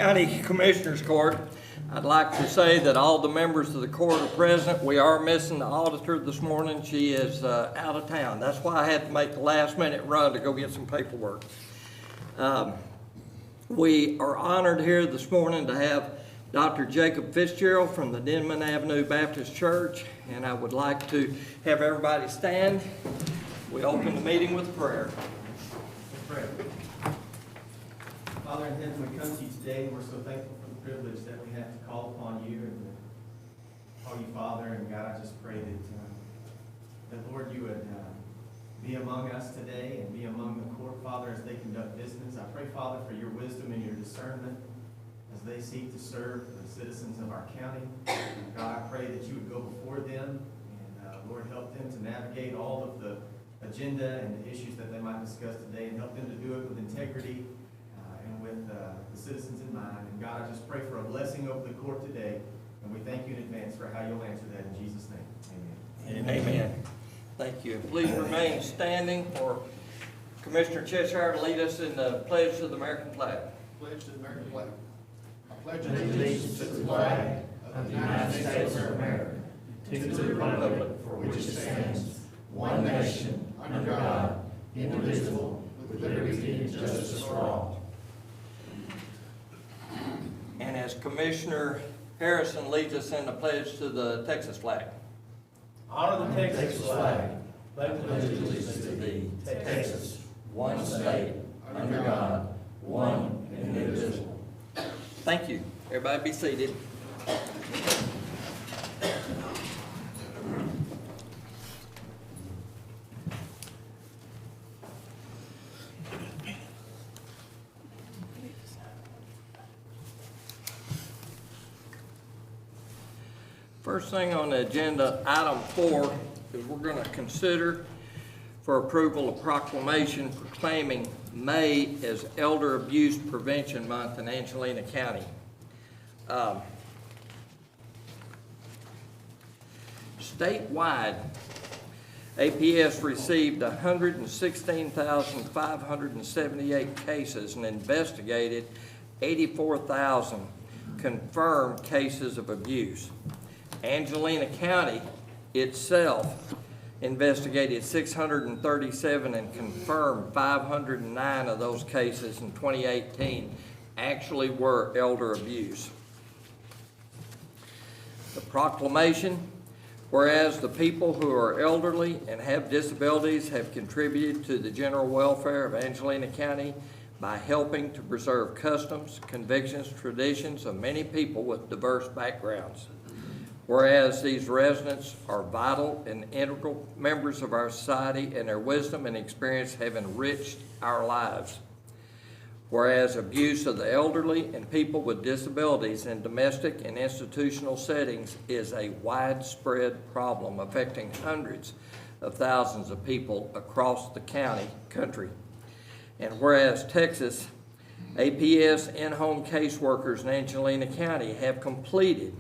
County Commissioners Court. I'd like to say that all the members of the court are present. We are missing the auditor this morning. She is out of town. That's why I had to make the last minute run to go get some paperwork. We are honored here this morning to have Dr. Jacob Fitzgerald from the Denman Avenue Baptist Church, and I would like to have everybody stand. We open the meeting with prayer. Let's pray. Father in heaven, we come to you today, and we're so thankful for the privilege that we have to call upon you and to call you Father. And God, I just pray that Lord, you would be among us today and be among the court, Father, as they conduct business. I pray, Father, for your wisdom and your discernment as they seek to serve the citizens of our county. God, I pray that you would go before them and, Lord, help them to navigate all of the agenda and the issues that they might discuss today, and help them to do it with integrity and with the citizens in mind. And God, I just pray for a blessing over the court today, and we thank you in advance for how you'll answer that in Jesus' name. Amen. Amen. Thank you. Please remain standing for Commissioner Cheshire to lead us in the pledge to the American flag. Pledge to the American flag. I pledge allegiance to the flag of the United States of America, to the republic for which it stands, one nation, under God, indivisible, with liberty and justice for all. And as Commissioner Harrison leads us in the pledge to the Texas flag. Honor the Texas flag. Pledge allegiance to thee, Texas, one state, under God, one and indivisible. Thank you. Everybody be seated. First thing on the agenda, item 4, is we're going to consider for approval a proclamation proclaiming May as Elder Abuse Prevention Month in Angelina County. Statewide, APS received 116,578 cases and investigated 84,000 confirmed cases of abuse. Angelina County itself investigated 637 and confirmed 509 of those cases in 2018 actually were elder abuse. The proclamation, whereas the people who are elderly and have disabilities have contributed to the general welfare of Angelina County by helping to preserve customs, convictions, traditions of many people with diverse backgrounds. Whereas these residents are vital and integral members of our society, and their wisdom and experience have enriched our lives. Whereas abuse of the elderly and people with disabilities in domestic and institutional settings is a widespread problem affecting hundreds of thousands of people across the country. And whereas Texas APS in-home caseworkers in Angelina County have completed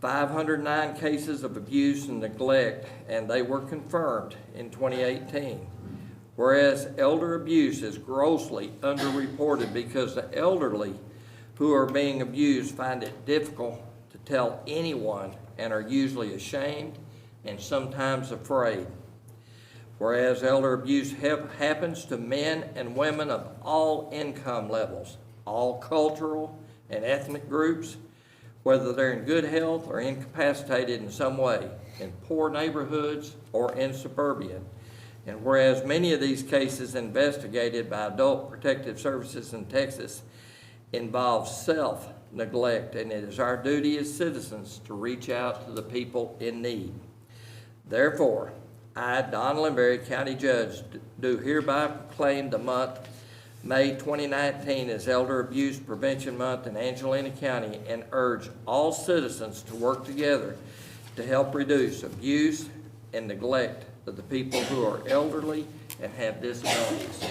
509 cases of abuse and neglect, and they were confirmed in 2018. Whereas elder abuse is grossly underreported because the elderly who are being abused find it difficult to tell anyone and are usually ashamed and sometimes afraid. Whereas elder abuse happens to men and women of all income levels, all cultural and ethnic groups, whether they're in good health or incapacitated in some way, in poor neighborhoods or in suburbia. And whereas many of these cases investigated by Adult Protective Services in Texas involve self-neglect, and it is our duty as citizens to reach out to the people in need. Therefore, I, Don Limberry, County Judge, do hereby proclaim the month May 2019 as Elder Abuse Prevention Month in Angelina County, and urge all citizens to work together to help reduce abuse and neglect of the people who are elderly and have disabilities.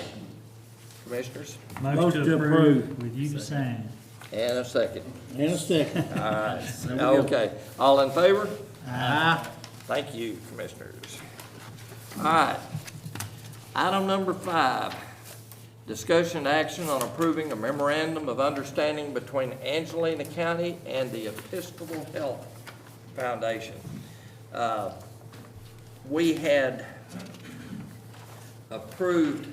Commissioners? Motion to approve with you to sign. And a second. And a second. All right. Okay. All in favor? Aye. Thank you, Commissioners. All right. Item number 5 Discussion and action on approving a memorandum of understanding between Angelina County and the Episcopal Health Foundation. We had approved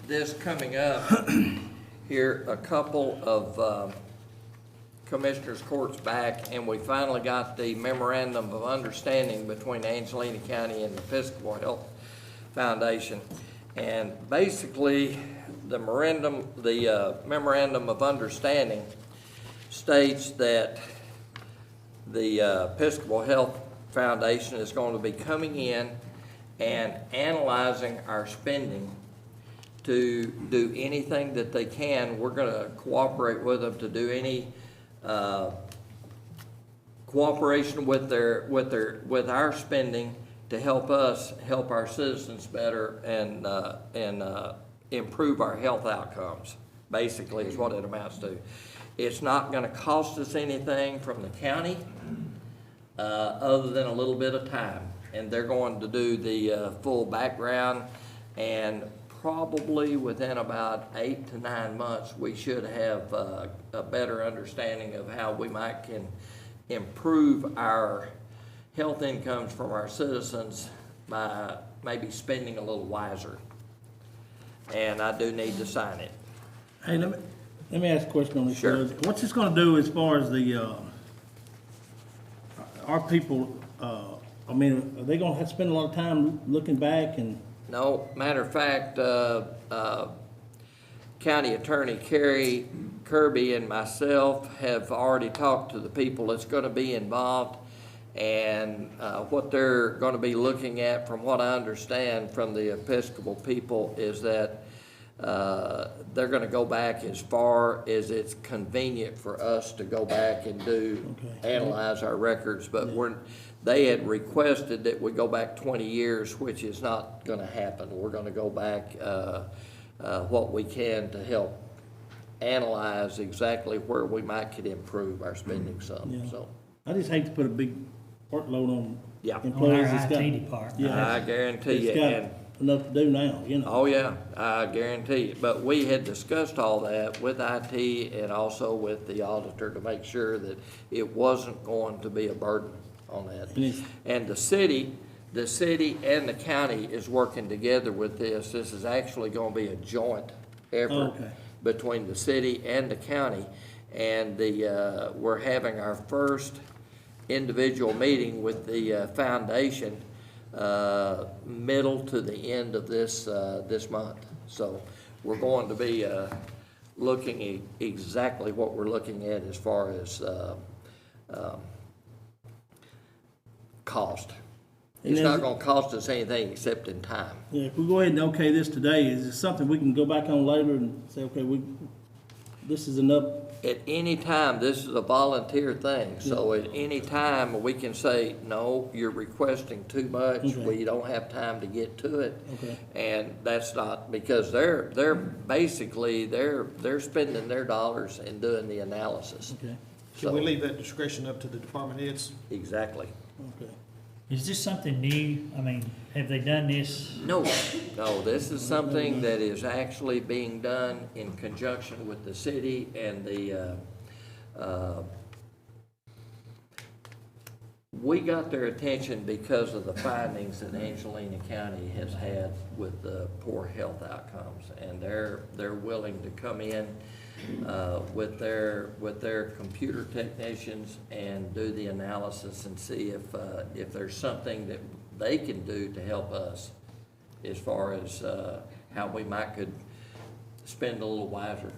this coming up here a couple of commissioners' courts back, and we finally got the memorandum of understanding between Angelina County and the Episcopal Health Foundation. And basically, the memorandum of understanding states that the Episcopal Health Foundation is going to be coming in and analyzing our spending to do anything that they can. We're going to cooperate with them to do any cooperation with our spending to help us help our citizens better and improve our health outcomes. Basically, is what it amounts to. It's not going to cost us anything from the county other than a little bit of time, and they're going to do the full background, and probably within about 8 to 9 months, we should have a better understanding of how we can improve our health incomes from our citizens by maybe spending a little wiser. And I do need to sign it. Hey, let me ask a question on this. Sure. What's this gonna do as far as the, our people, I mean, are they gonna have to spend a lot of time looking back and? No, matter of fact, County Attorney Kerry Kirby and myself have already talked to the people that's gonna be involved. And what they're going to be looking at, from what I understand from the Episcopal people, is that they're going to go back as far as it's convenient for us to go back and analyze our records. But they had requested that we go back 20 years, which is not going to happen. We're going to go back what we can to help analyze exactly where we could improve our spending some. Yeah. So I just hate to put a big workload on yeah. employees. On our that's got- IT department. Yeah, I guarantee you. it's got And enough to do now, you know. oh yeah, I guarantee you. But we had discussed all that with IT and also with the auditor to make sure that it wasn't going to be a burden on that. And it's- And the city and the county is working together with this. This is actually going to be a joint effort Okay. between the city and the county. And we're having our first individual meeting with the foundation middle to the end of this month. So we're going to be looking at exactly what we're looking at as far as cost. It's not going to cost us anything except in time. Yeah, if we go ahead and okay this today, is it something we can go back on later and say, okay, this is enough? At any time, this is a volunteer thing, so at any time, we can say, no, you're requesting too much, Okay. we don't have time to get to it. Okay. And that's not, because they're basically, they're spending their dollars and doing the analysis. Okay, Can we So, leave that discretion up to the department heads? exactly. okay. Is this something new? I mean, have they done this? No, this is something that is actually being done in conjunction with the city and we got their attention because of the findings that Angelina County has had with the poor health outcomes. And they're willing to come in with their computer technicians and do the analysis and see if there's something that they can do to help us as far as how we could spend a little wiser.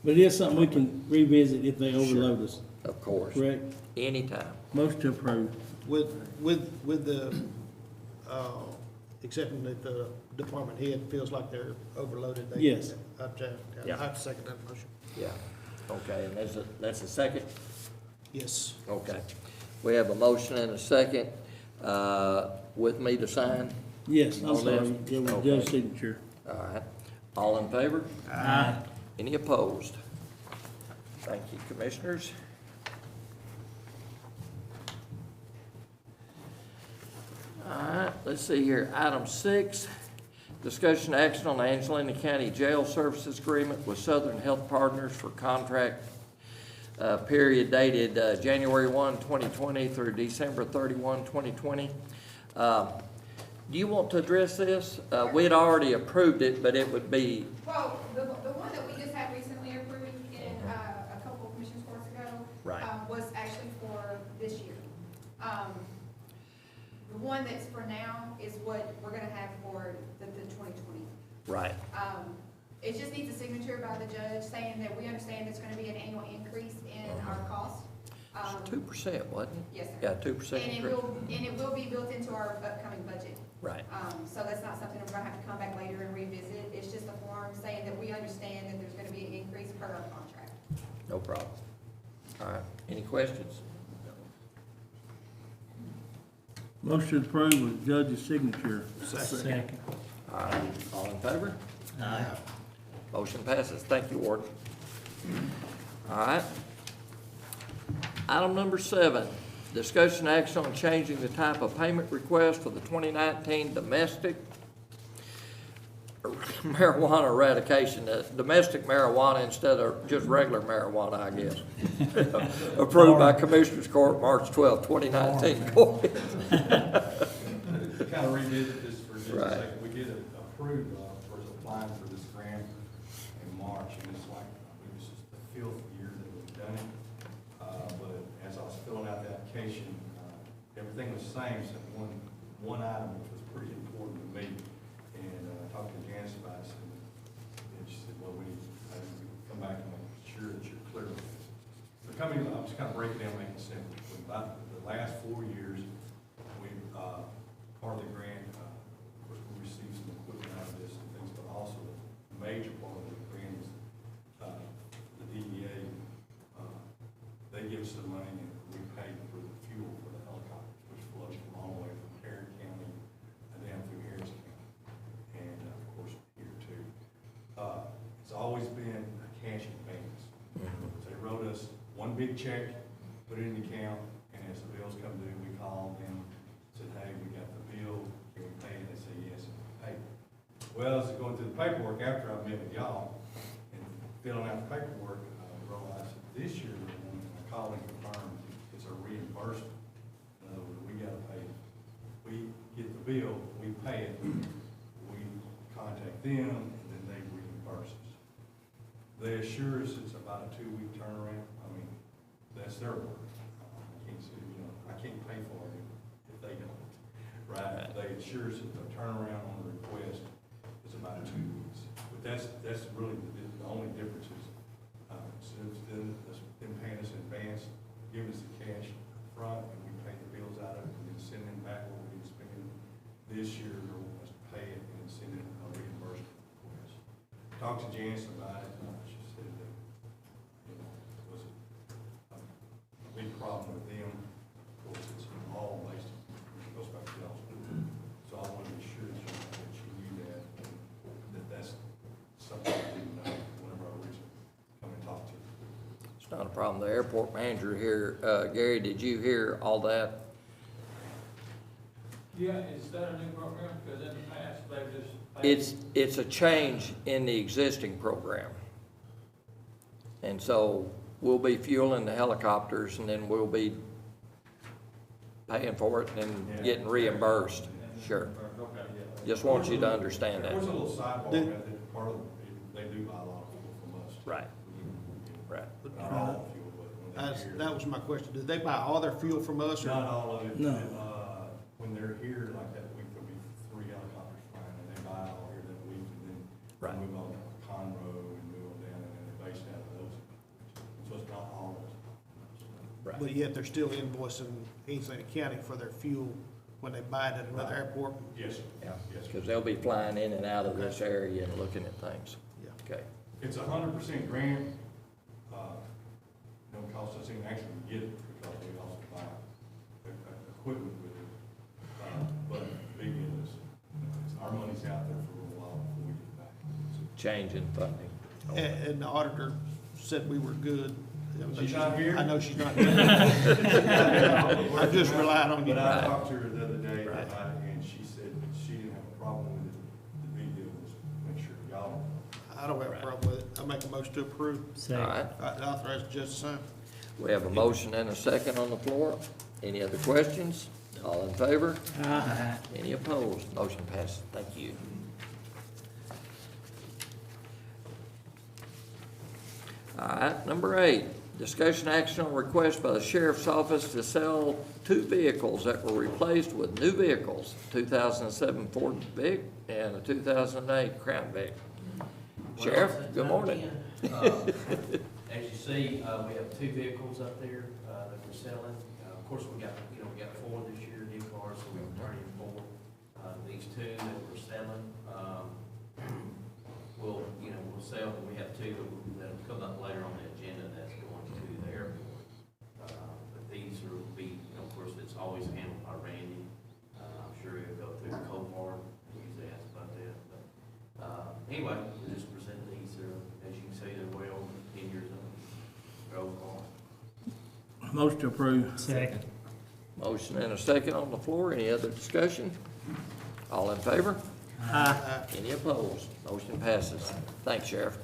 But it is something we can revisit if they overload us, Of course. correct? Anytime. Motion to approve. With the, accepting that the department head feels like they're overloaded, they. Yes. Yeah. I'd second that motion. Yeah. Okay, and that's a second? Yes. Okay. We have a motion and a second with me to sign. Yes, I'm On sorry, this? yeah, with Okay. Joe's signature. All right. All in favor? Aye. Any opposed? Thank you, commissioners. All right, let's see here. Item 6, Discussion action on the Angelina County Jail Services Agreement with Southern Health Partners for contract period dated January 1, 2020 through December 31, 2020. Do you want to address this? We had already approved it, but it would be, Well, the one that we just had recently approved in, a couple of commissioners courts ago. Right. Was actually for this year. The one that's for now is what we're gonna have for the 2020. right, It just needs a signature by the judge saying that we understand there's gonna be an annual increase in our cost. 2%, wasn't it? Yes, sir. Yeah, 2% And it will be built into our upcoming budget. Right, So that's not something we're gonna have to come back later and revisit. It's just a form saying that we understand that there's gonna be an increase per our contract. no problem. All right, any questions? Motion approved with judge's signature. Second. All right, all in favor? Aye. Motion passes. Thank you, Warden. All right. Item number 7, discussion action on changing the type of payment request for the 2019 domestic marijuana eradication, domestic marijuana instead of just regular marijuana, I guess. Approved by Commissioners Court, March 12, 2019. Go ahead. To kind of revisit this for just a Right. second, we did approve for applying for this grant in March, and it's like, I think this is the 5th year that we've done it. But as I was filling out the application, everything was the same, except one item which was pretty important to me. And I talked to Janice about it, and she said, well, we need to come back and make sure that you're clear with this. So I'm just kind of breaking it down, making it simple. For about the last 4 years, we've, part of the grant, of course, we received some equipment out of this and things, but also the major part of the grant is, the DEA, they give us the money and we pay for the fuel for the helicopters, which flows from all the way from Harris County and down through Harris County. And, of course, here too. It's always been a cash advance. They wrote us one big check, put it in the account, and as the bills come due, we call them, said, hey, we got the bill, can we pay it? They say yes, and we pay it. Well, as I going through the paperwork after I met with y'all and filling out the paperwork, I realized that this year, when I called and confirmed, it's a reimbursement. In other words, we gotta pay it. We get the bill, we pay it, we contact them, and then they reimburse us. They assure us it's about a 2-week turnaround. I mean, that's their word. I can't say, I can't pay for it if they don't. Right? They assure us that the turnaround on the request is about 2 weeks. But that's really the only difference is, since then, them paying us in advance, giving us the cash up front, and we pay the bills out of it, and then send them back what we spend. This year, they want us to pay it and send in a reimbursement request. Talked to Janice about it, she said that, it was a big problem with them. Of course, it's all based, it goes back to y'all's. So I wanted to be sure that you knew that that's something I didn't know whenever I originally come and talk to you. It's not a problem. The airport manager here, Gary, did you hear all that? Yeah, is that a new program? Because in the past, they've just. It's a change in the existing program. And so we'll be fueling the helicopters and then we'll be paying for it and getting reimbursed. Sure. Okay, yeah. Just want you to understand There was a that. little sidebar that part of they do buy a lot of fuel from us. Right. Right. Not all the fuel, but when they're here. That was my question. Did they buy all their fuel from us? Or? Not all of it. No. When they're here like that week, there'll be 3 helicopters flying, and they buy it all here that week, and then Right. move on to Conroe and move on down, and then they're based out of those. So it's not all of it. Right. But yet they're still invoicing Angelina County for their fuel when they buy it at another airport? Yes, sir. Yeah, Yes, sir. because they'll be flying in and out of this area and looking at things. Yeah. Okay. It's 100% grant. No cost us anything actually to get it because we also buy equipment with it. But the big deal is, our money's out there for a little while before we get it back. Change in funding. And the auditor said we were good. She's not here? I know she's not here. I just relied on you. But I talked to her the other day about it, and she said that she didn't have a problem with it. The big deal I don't have a problem with it. I make a motion to approve. All Second. right, Authorize the judge to sign. we have a motion and a second on the floor. Any other questions? All in favor? Aye. Any opposed? Motion passes. Thank you. All right, number 8, discussion action on request by the sheriff's office to sell 2 vehicles that were replaced with new vehicles, 2007 Ford Vic and a 2008 Crown Vic. Sheriff, good morning. As you see, we have 2 vehicles up there that we're selling. Of course, we got 4 this year, new cars, so we're returning 4. These 2 that we're selling, we'll sell, but we have 2 that'll come up later on the agenda that's going to the airport. But these will be, of course, it's always handled by Randy. I'm sure he'll go through the Copart, he usually asks about that. But anyway, we just present these, as you can see, they're well over 10 years old. They're old cars. Motion to approve. Second. Motion and a second on the floor. Any other discussion? All in favor? Aye. Any opposed? Motion passes. Thanks, Sheriff.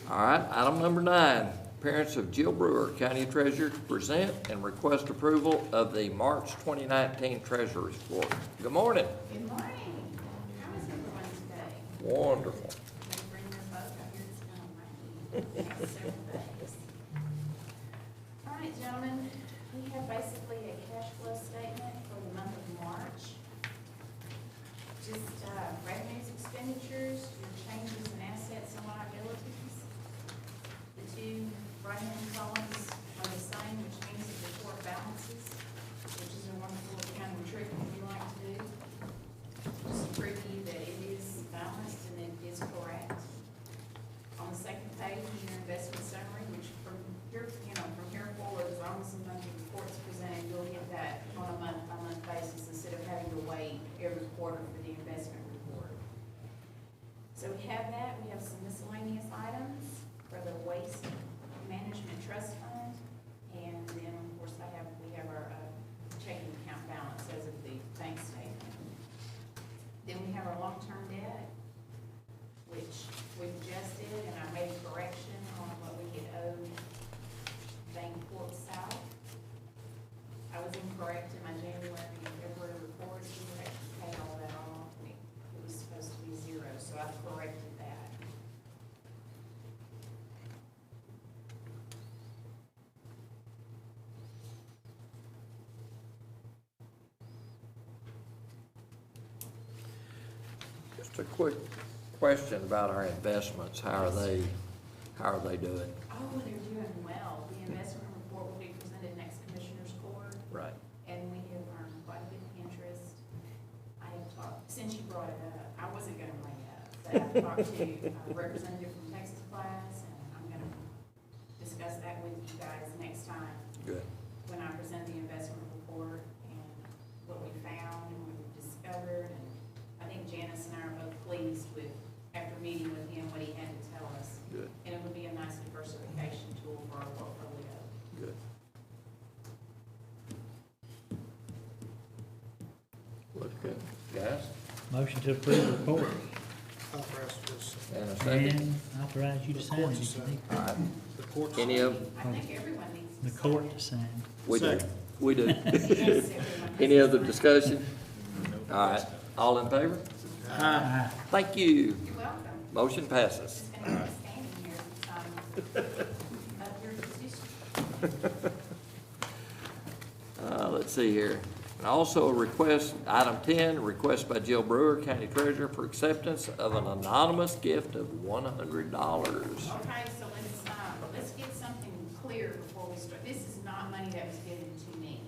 All right, item number 9, appearance of Jill Brewer, County Treasurer, to present and request approval of the March 2019 Treasurer's Report. Good morning. Good morning. How is everyone today? Wonderful. They bring their boat out here, it's kind of rainy. Next several days. All right, gentlemen, we have basically a cash flow statement for the month of March. Just revenues, expenditures, your changes in assets and liabilities. The 2 right-hand columns are the same, which means the report balances, which is a wonderful accounting trick that we like to do. Just to prove to you that it is balanced and it is correct. On the second page is your investment summary, which from here, from here forward, as long as the monthly report's presented, you'll get that on a month-by-month basis instead of having to wait every quarter for the investment report. So we have that. We have some miscellaneous items for the Waste Management Trust Fund. And then, of course, we have our checking account balance as of the bank statement. Then we have our long-term debt, which we've adjusted, and I made a correction on what we get owed Bancorp South. I was incorrect in my January and February reports. We were actually paid all that off. It was supposed to be 0, so I've corrected that. Just a quick question about our investments. How are they doing? Oh, they're doing well. The investment report will be presented next Commissioner's Court, Right. and we have earned quite a bit of interest. I have talked, since you brought it up, I wasn't gonna bring it up, but I've talked to a representative from Texas Class, and I'm gonna discuss that with you guys next time Good. when I present the investment report and what we found and what we discovered. And I think Janice and I are both pleased with, after meeting with him, what he had to tell us. Good. And it would be a nice diversification tool for our portfolio. Good. Looks good. Guys? Motion to approve the report. Authorize the judge to sign. And a second? And authorize you to sign it if you need. All right. The court's. Any of, I think everyone needs to The sign court it. to sign. we do. Second. We do. Yes, everyone has Any to other sign it. discussion? All right. All in favor? Aye. Thank you. You're welcome. Motion passes. Just gonna be standing here, up your position. Let's see here. And also a request, item 10, request by Jill Brewer, County Treasurer, for acceptance of an anonymous gift of $100. Okay, so let's get something clear before we start. This is not money that was given to me.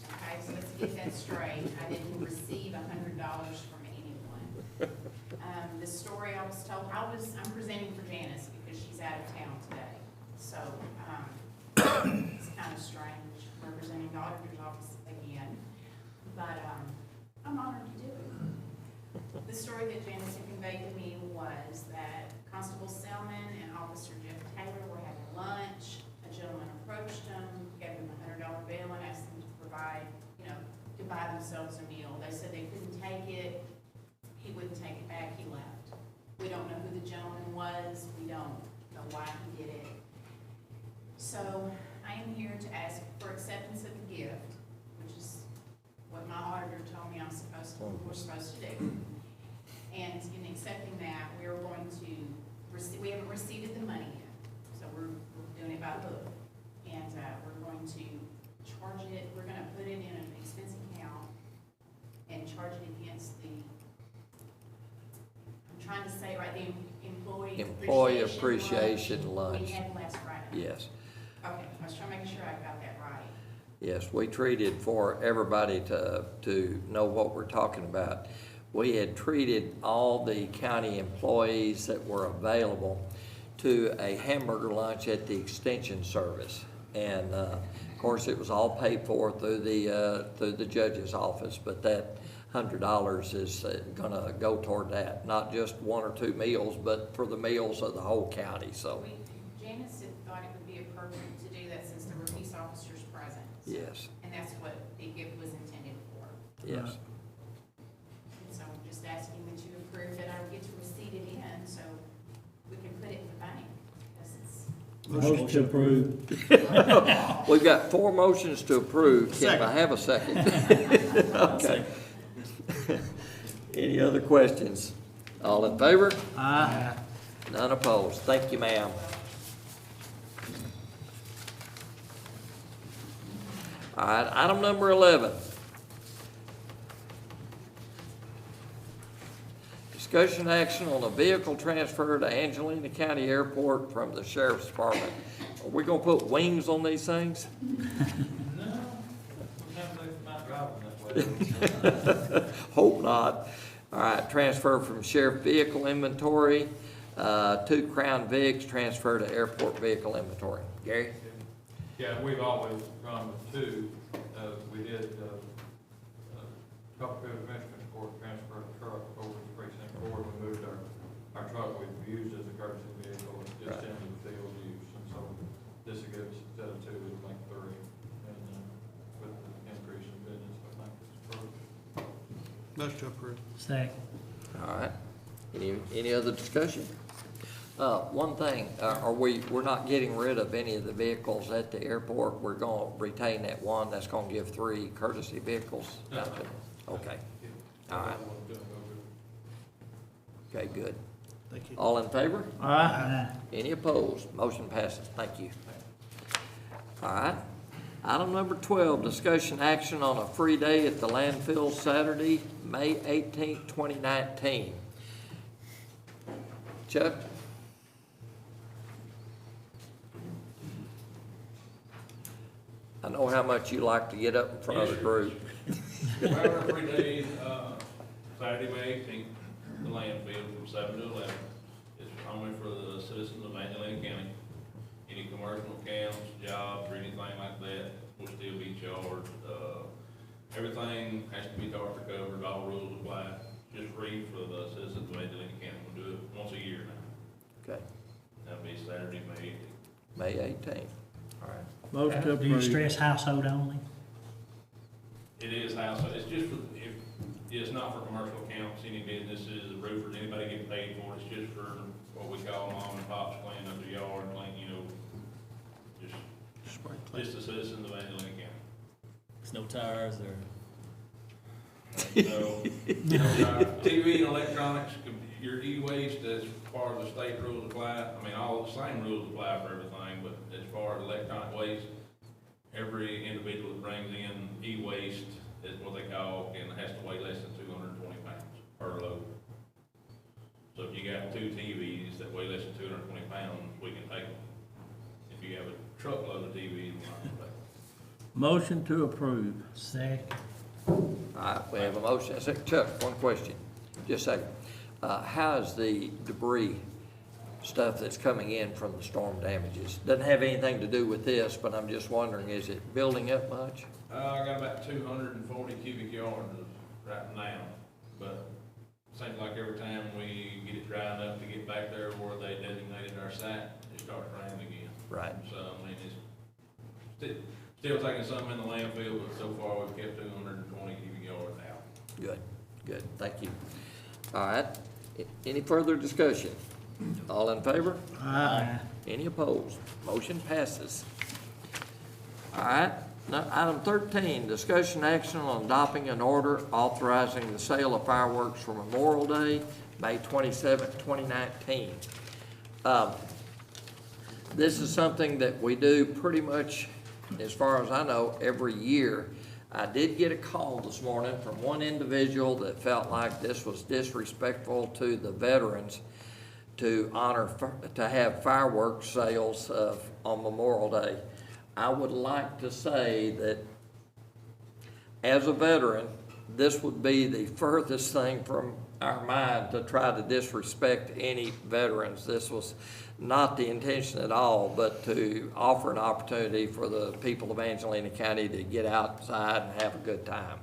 Okay, so let's get that straight. I didn't receive $100 from anyone. The story I was told, I'm presenting for Janice because she's out of town today. So, it's kind of strange representing the auditor's office again, but, I'm honored to do it. The story that Janice had conveyed to me was that Constable Selman and Officer Jeff Taylor were having lunch. A gentleman approached them, gave them $100 bill and asked them to provide, to buy themselves a meal. They said they couldn't take it. wouldn't take it back, he left. We don't know who the gentleman was, we don't know why he did it. So I am here to ask for acceptance of the gift, which is what my auditor told me we're supposed to do. And in accepting that, we are going to, we haven't received the money yet, so we're doing it by hook. And we're going to charge it, we're gonna put it in an expense account and charge it against the, I'm trying to say it right, the Employee appreciation lunch. We had last Friday. Yes. Okay, I was trying to make sure I got that right. Yes, we treated for everybody to know what we're talking about. We had treated all the county employees that were available to a hamburger lunch at the extension service. And, of course, it was all paid for through the judge's office, but that $100 is gonna go toward that, not just 1 or 2 meals, but for the meals of the whole county, so, Janice had thought it would be appropriate to do that since there were peace officers present. yes, And that's what the gift was intended for. yes. And so I'm just asking that you approve that I get to receipt it in, so we can put it in the bank. Because it's, Motion to approve. We've got 4 motions to approve. Can Second. I have a second? Okay. Any other questions? All in favor? Aye. None opposed. Thank you, ma'am. All right, item number 11. Discussion action on a vehicle transfer to Angelina County Airport from the Sheriff's Department. Are we gonna put wings on these things? No, we have to not drive them that way. Hope not. All right, transfer from sheriff vehicle inventory, 2 Crown Vics, transfer to airport vehicle inventory. Gary? Yeah, we've always gone with 2. We did, couple of Michigan Court transfer a truck over to precinct 4. We moved our truck we've used as a courtesy vehicle just Right. into the field use. And so this will give us, instead of 2, it'll make 3. And with the increase in business, I think it's approved. Motion to approve. Second. All right. Any other discussion? One thing, we're not getting rid of any of the vehicles at the airport. We're gonna retain that one. That's gonna give 3 courtesy vehicles. Okay. All right. Okay, good. Thank you. All in favor? Aye. Any opposed? Motion passes. Thank you. All right. Item number 12, discussion action on a free day at the landfill Saturday, May 18th, 2019. Chuck? I know how much you like to get up in front of the group. Well, every day, Saturday, May 18th, the landfill from 7 to 11. It's only for the citizens of Angelina County. Any commercial accounts, jobs, or anything like that will still be charged. Everything has to be darker covered, all rules apply. Just read for the citizens of Angelina County. We'll do it once a year now. Okay, That'll be Saturday, May 18th. May 18th. All right. Motion to Do you approve. stress household only? It is household, it's just for, it's not for commercial accounts, any businesses, roofers, anybody getting paid for it, it's just for what we call mom and pops cleaning up the yard, just the citizens of Angelina County. There's no tires or. No, TV and electronics, your e-waste, as far as the state rules apply, I mean, all the same rules apply for everything, but as far as electronic waste, every individual that brings in e-waste is what they call, and has to weigh less than 220 pounds per load. So if you got 2 TVs that weigh less than 220 pounds, we can take them. If you have a truckload of TVs, we're not gonna take them. Motion to approve. Second. All right, we have a motion. Chuck, one question. Just a second. How's the debris stuff that's coming in from the storm damages? Doesn't have anything to do with this, but I'm just wondering, is it building up much? I got about 240 cubic yards right now, but seems like every time we get it dry enough to get back there where they designated our site, it starts raining again. Right. So, I mean, it's still taking some in the landfill, but so far we've kept 220 cubic yards out. Good, good. Thank you. All right, any further discussion? All in favor? Aye. Any opposed? Motion passes. All right, now, item 13, discussion action on adopting an order authorizing the sale of fireworks for Memorial Day, May 27, 2019. This is something that we do pretty much, as far as I know, every year. I did get a call this morning from one individual that felt like this was disrespectful to the veterans to have fireworks sales on Memorial Day. I would like to say that as a veteran, this would be the furthest thing from our mind to try to disrespect any veterans. This was not the intention at all, but to offer an opportunity for the people of Angelina County to get outside and have a good time.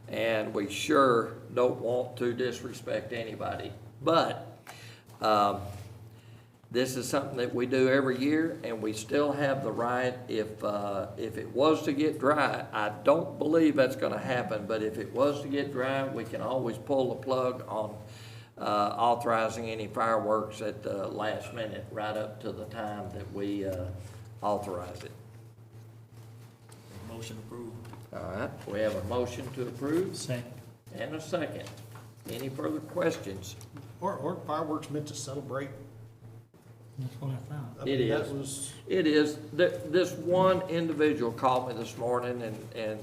And we sure don't want to disrespect anybody. But this is something that we do every year, and we still have the right, if it was to get dry, I don't believe that's gonna happen, but if it was to get dry, we can always pull the plug on authorizing any fireworks at the last minute, right up to the time that we authorize it. Motion approved. All right, we have a motion to approve Second. and a second. Any further questions? Aren't fireworks meant to celebrate? That's what I thought. I mean, It that is. was- It is. This one individual called me this morning, and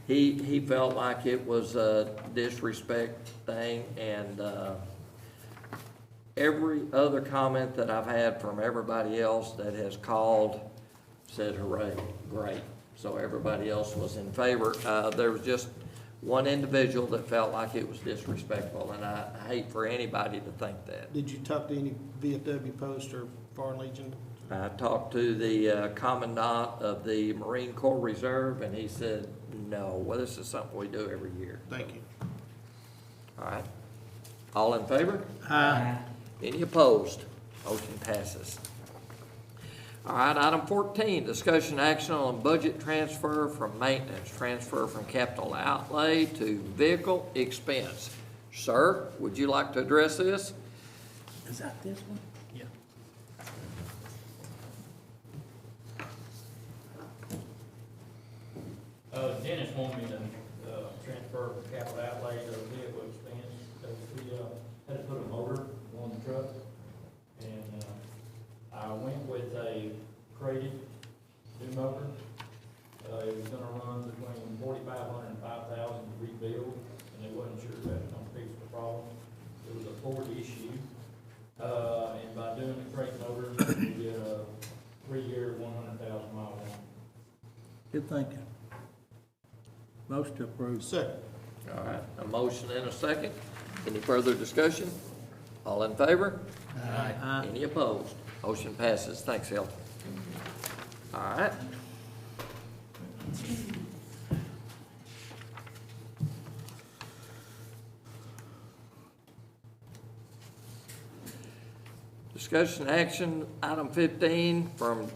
he felt like it was a disrespect thing, and every other comment that I've had from everybody else that has called said hooray, great. So everybody else was in favor. There was just one individual that felt like it was disrespectful, and I hate for anybody to think that. Did you talk to any VFW post or Foreign Legion? I talked to the commandant of the Marine Corps Reserve, and he said, no, well, this is something we do every year. Thank you. All right. All in favor? Aye. Any opposed? Motion passes. All right, item 14, discussion action on budget transfer from maintenance, transfer from capital outlay to vehicle expense. Sir, would you like to address this? Is that this one? Yeah. Dennis wanted me to, transfer from capital outlay to vehicle expense, because we, had to put a motor on the truck. And, I went with a crated new motor. It was gonna run between $4,500 and $5,000 to rebuild, and they wasn't sure if that was gonna fix the problem. It was a Ford issue. And by doing the crate motor, we get a 3-year, 100,000 mile warranty. Good thinking. Motion to approve. Second. All right, a motion and a second. Any further discussion? All in favor? Aye. Any opposed? Motion passes. Thanks, Hilton. All right. Discussion action, item 15, from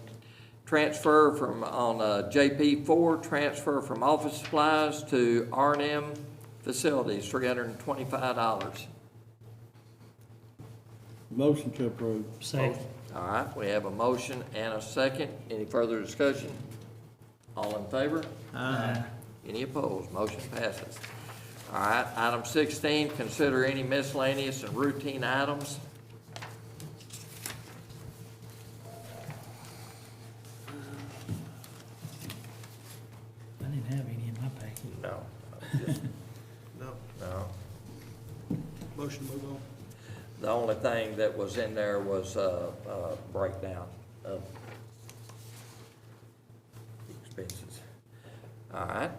transfer from, on JP4, transfer from office supplies to R&M facilities, $325. Motion to approve. Second. All right, we have a motion and a second. Any further discussion? All in favor? Aye. Any opposed? Motion passes. All right, item 16, consider any miscellaneous and routine items. I didn't have any in my packet. No. Just- No. No. Motion to move on. The only thing that was in there was a breakdown of expenses. All right.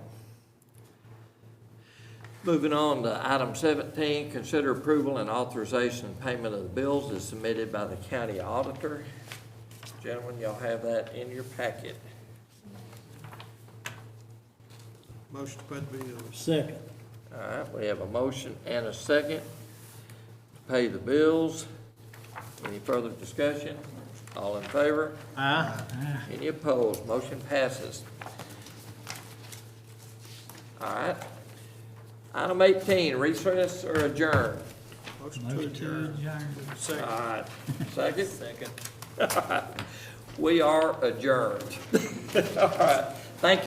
Moving on to item 17, consider approval and authorization and payment of the bills as submitted by the county auditor. Gentlemen, y'all have that in your packet. Motion to pay the bills. Second. All right, we have a motion and a second to pay the bills. Any further discussion? All in favor? Aye. Any opposed? Motion passes. All right. Item 18, recess or adjourn? Motion Motion to adjourn. Second. All right, second? Second. We are adjourned. All right, thank you.